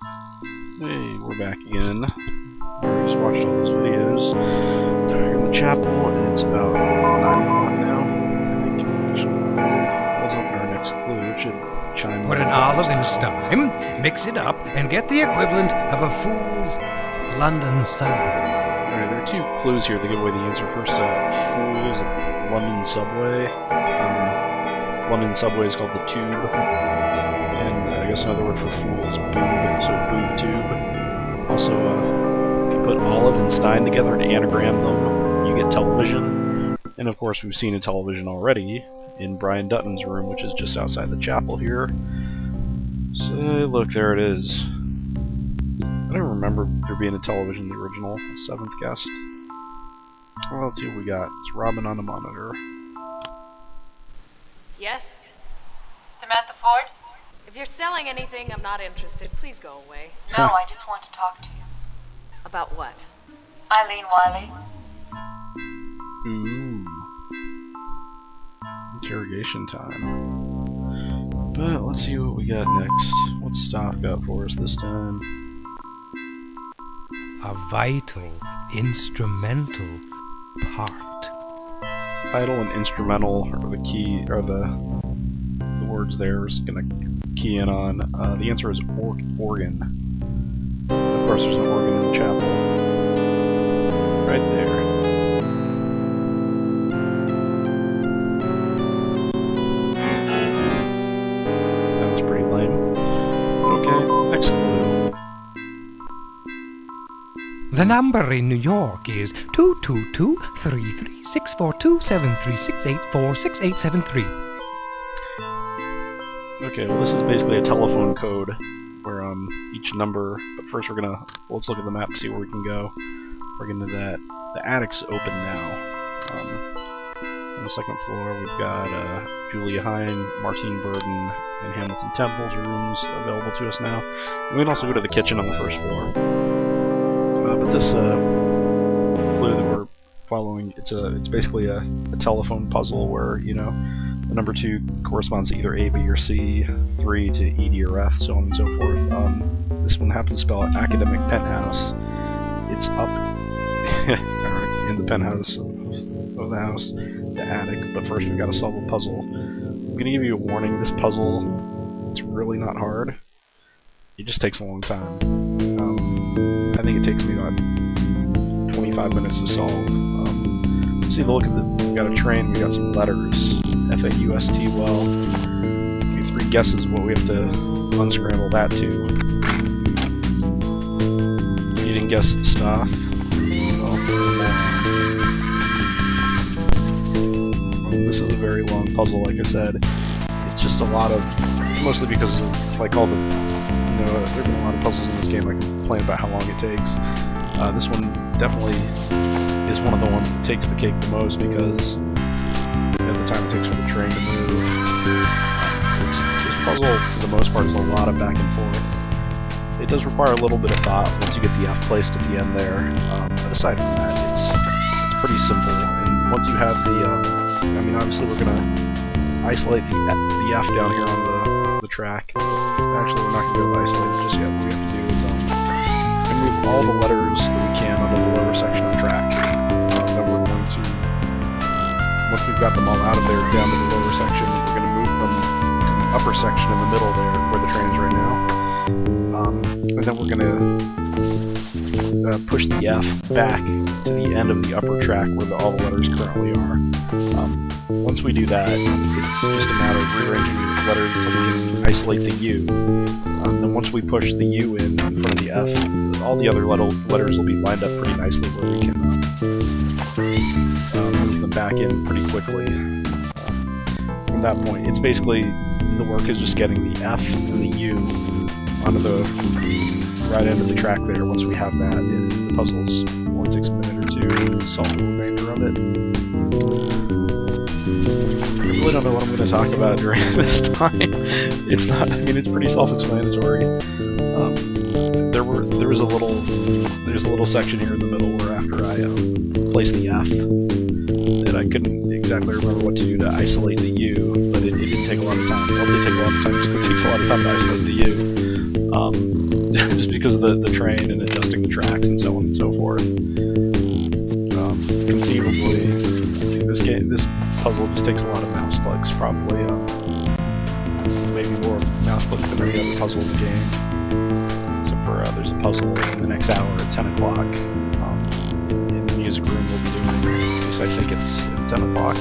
Hey, we're back again. I just watched all those videos. They're in the chapel, and it's about 9 o'clock now. I think let's look at our next clue. It should chime. Put an olive in steam, mix it up, and get the equivalent of a fool's London subway. Alright, there are two clues here that give away the answer. First, Fool's London Subway. London Subway is called the Tube. And I guess another word for fool is boob, so boob tube. Also, if you put olive and stein together to anagram them, you get television. And of course, we've seen a television already in Brian Dutton's room, which is just outside the chapel here. So, look, there it is. I don't remember there being a television in the original. Seventh guest. Well, let's see what we got. It's Robin on the monitor. Yes? Samantha Ford? If you're selling anything, I'm not interested. Please go away. No, I just want to talk to you. About what? Eileen Wiley. Ooh. Interrogation time. But let's see what we got next. What's Stock got for us this time? A vital, instrumental part. Vital and instrumental are the key, are the words there is gonna key in on. The answer is organ. Of course, there's an organ in the chapel. Right there. That was pretty lame. Okay, next clue. The number in New York is 222-33-642-736-846873. Okay, well this is basically a telephone code where each number, but first let's look at the map to see where we can go. We're getting to that. The attic's open now. On the second floor we've got Julia Hine, Martine Burden, and Hamilton Temple's rooms available to us now. And we can also go to the kitchen on the first floor. But this clue that we're following, it's basically a telephone puzzle where, you know, the number 2 corresponds to either A, B, or C, 3 to E, D, or F, so on and so forth. This one happens to spell Academic Penthouse. It's up in the penthouse of the house, the attic, but first we've got to solve a puzzle. I'm going to give you a warning, this puzzle, it's really not hard. It just takes a long time. I think it takes me about 25 minutes to solve. See the look at we've got a train, we got some letters. F-A-U-S-T, well, we have 3 guesses of what we have to unscramble that to. You didn't guess the stuff. Well, this is a very long puzzle, like I said. It's just a lot of, mostly because of, like all the, you know, there have been a lot of puzzles in this game. I can complain about how long it takes. This one definitely is one of the ones that takes the cake the most because at the time it takes for the train to move. This puzzle, for the most part, is a lot of back and forth. It does require a little bit of thought once you get the F placed at the end there. But aside from that, it's pretty simple. And once you have the, I mean, obviously we're gonna isolate the F down here on the track. Actually, we're not gonna be able to isolate it just yet. What we have to do is remove all the letters that we can onto the lower section of the track. Then we're going to, once we've got them all out of there, down to the lower section, we're going to move them to the upper section in the middle there, where the train is right now. And then we're going to push the F back to the end of the upper track where all the letters currently are. Once we do that, it's just a matter of rearranging the letters until we can isolate the U. Then once we push the U in front of the F, all the other letters will be lined up pretty nicely where we can move them back in pretty quickly. From that point, it's basically, the work is just getting the F and the U onto the right end of the track there. Once we have that, the puzzles only takes a minute or 2 to solve the remainder of it. I really don't know what I'm going to talk about during this time. It's not, I mean, it's pretty self-explanatory. There's a little section here in the middle where after I placed the F, that I couldn't exactly remember what to do to isolate the U, but it didn't take a lot of time. Well, it did take a lot of time because it takes a lot of time to isolate the U. just because of the train and adjusting the tracks and so on and so forth. Conceivably, this puzzle just takes a lot of mouse clicks, probably. Maybe more mouse clicks than any other puzzle in the game. Except for there's a puzzle in the next hour at 10 o'clock. In the music room we'll be doing, at least I think it's at 10 o'clock.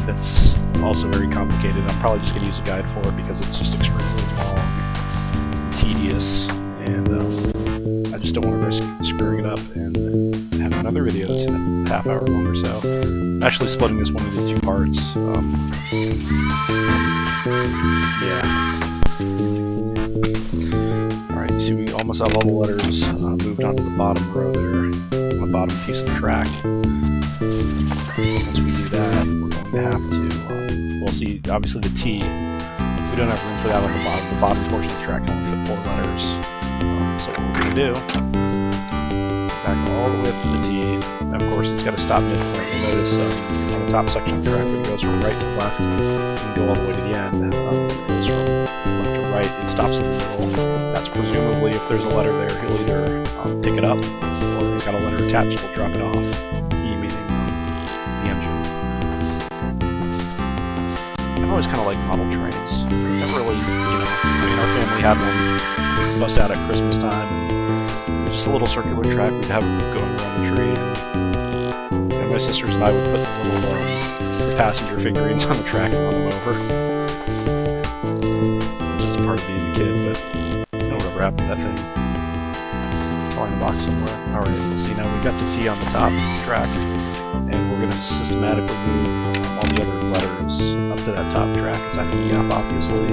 It's also very complicated. I'm probably just going to use a guide for it because it's just extremely long, tedious, and I just don't want to risk screwing it up and have another video that's a half hour long or so. I'm actually splitting this one into 2 parts. Yeah. Alright, see, we almost have all the letters moved onto the bottom row there, on the bottom piece of the track. Once we do that, we're going to have to, we'll see, obviously the T, we don't have room for that on the bottom. The bottom portion of the track can only fit 4 letters. So what we're going to do, back all the way up to the T, and of course it's got to stop midpoint. You'll notice on the top section of the track, when it goes from right to left, and go all the way to the end, it goes from left to right, it stops in the middle. That's presumably, if there's a letter there, he'll either pick it up, or if he's got a letter attached, he'll drop it off. I've always kind of liked model trains. Never really, I mean, our family had one bust out at Christmas time, and it was just a little circular track we'd have going around the tree, and my sisters and I would put the little passenger figurines on the track and run them over. Just a part of being a kid, but I don't know whatever happened to that thing. Probably in a box somewhere. Alright, let's see, now we've got the T on the top of the track, and we're going to systematically move all the other letters up to that top track, aside from the F, obviously.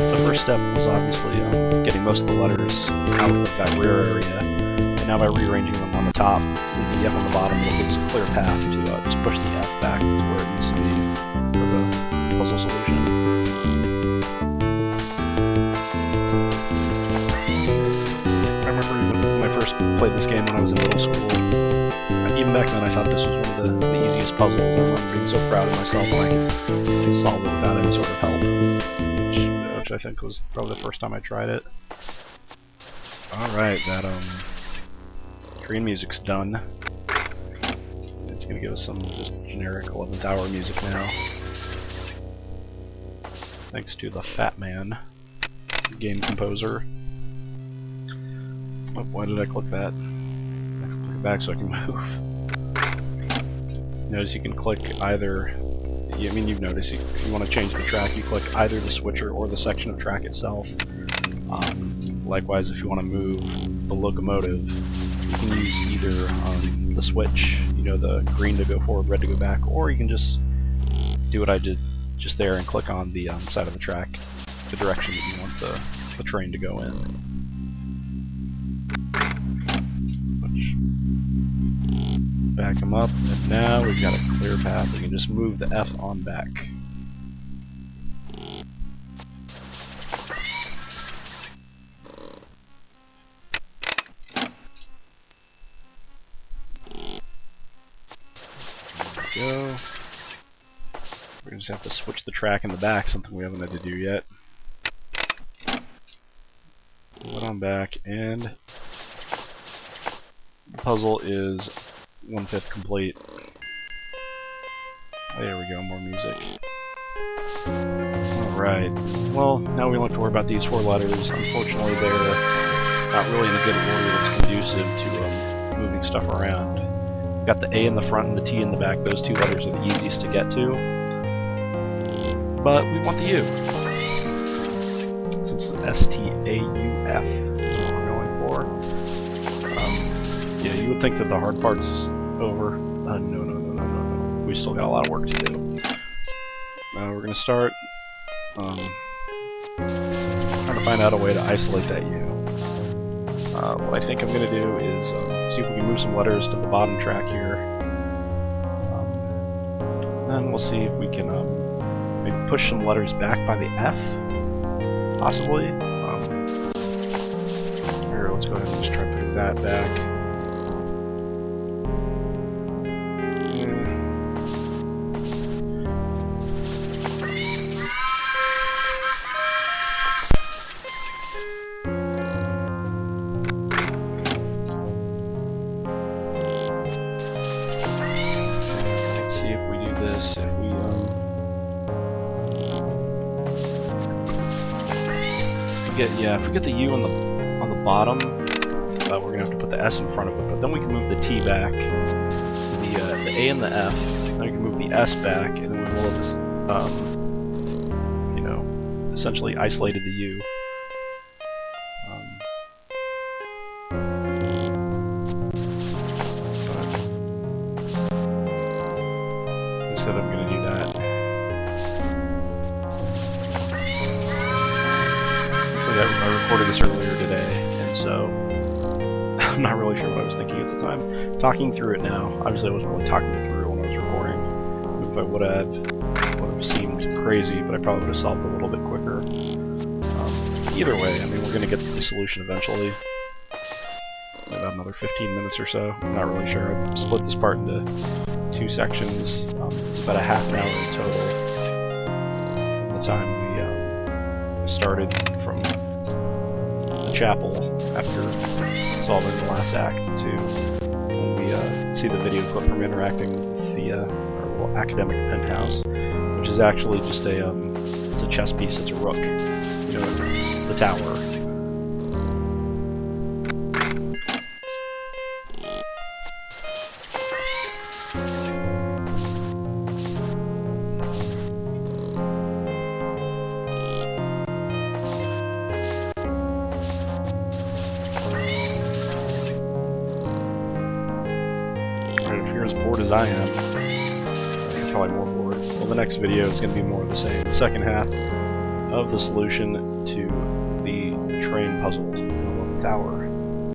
The first step was obviously getting most of the letters out of that rear area, and now by rearranging them on the top, leaving the F on the bottom, it'll give us a clear path to just push the F back to where it needs to be for the puzzle solution. Played this game when I was in middle school. Even back then I thought this was one of the easiest puzzles. I remember being so proud of myself when I could solve it without any sort of help. Which I think was probably the first time I tried it. Alright, that Korean music's done. It's gonna give us some just generic 11th hour music now. Thanks to the Fat Man, game composer. Oh, why did I click that? I can click it back so I can move. Notice you can click either, I mean you've noticed, if you want to change the track, you click either the switcher or the section of track itself. Likewise, if you want to move the locomotive, you can use either the switch, the green to go forward, red to go back, or you can just do what I did just there and click on the side of the track, the direction that you want the train to go in. Back them up, and now we've got a clear path. We can just move the F on back. There we go. We're going to just have to switch the track in the back, something we haven't had to do yet. Put it on back, and the puzzle is 1/5 complete. There we go, more music. Alright, well, now we don't have to worry about these 4 letters. Unfortunately, they're not really in a good order that's conducive to moving stuff around. We've got the A in the front and the T in the back. Those 2 letters are the easiest to get to. But we want the U. Since it's S-T-A-U-F is what we're going for. Yeah, you would think that the hard part's over. No. We still got a lot of work to do. We're going to start trying to find out a way to isolate that U. What I think I'm going to do is see if we can move some letters to the bottom track here. Then we'll see if we can maybe push some letters back by the F, possibly. Here, let's go ahead and just try putting that back. forget the U on the bottom. We're gonna have to put the S in front of it, but then we can move the T back to the A and the F. Then we can move the S back, and then we will have, you know, essentially isolated the U. Instead, I'm gonna do that. I recorded this earlier today, and so I'm not really sure what I was thinking at the time. Talking through it now, obviously I wasn't really talking through it when I was recording. If I would have seemed crazy, but I probably would have solved it a little bit quicker. Either way, I mean, we're going to get to the solution eventually. In about another 15 minutes or so. I'm not really sure. I've split this part into 2 sections. It's about a half an hour in total. From the time we started from the chapel after solving the last act to when we see the video clip from interacting with the our little academic penthouse, which is actually just it's a chess piece. It's a rook, you know, the tower. If you're as bored as I am, you're probably more bored. Well, the next video is going to be more of the same. The second half of the solution to the train puzzle on the tower.